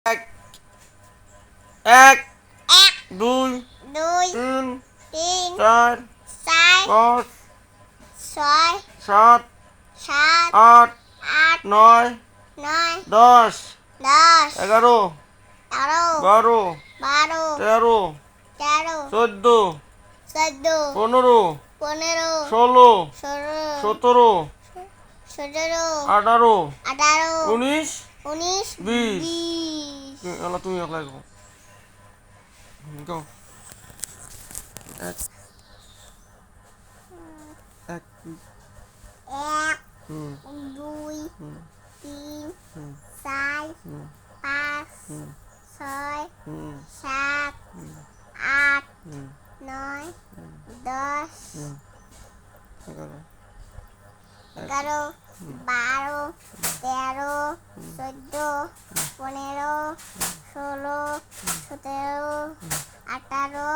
এক এক এক দুই দুই তিন তিন চার চার পাঁচ ছয় সাত সাত আট আট নয় নয় 10 দশ 11 এগারো 12 বারো 13 তেরো 14 চোদ্দ 15 পনেরো 16 ষোলো 17 সতেরো 18 আঠারো 19 উনিশ 20 বিশ তুমি একলাই গো এক এক এক হুম দুই হুম তিন হুম চার হুম পাঁচ হুম ছয় হুম সাত হুম আট হুম নয় দশ হুম 11 এগারো বারো তেরো চোদ্দ পনেরো ষোলো সতেরো আঠারো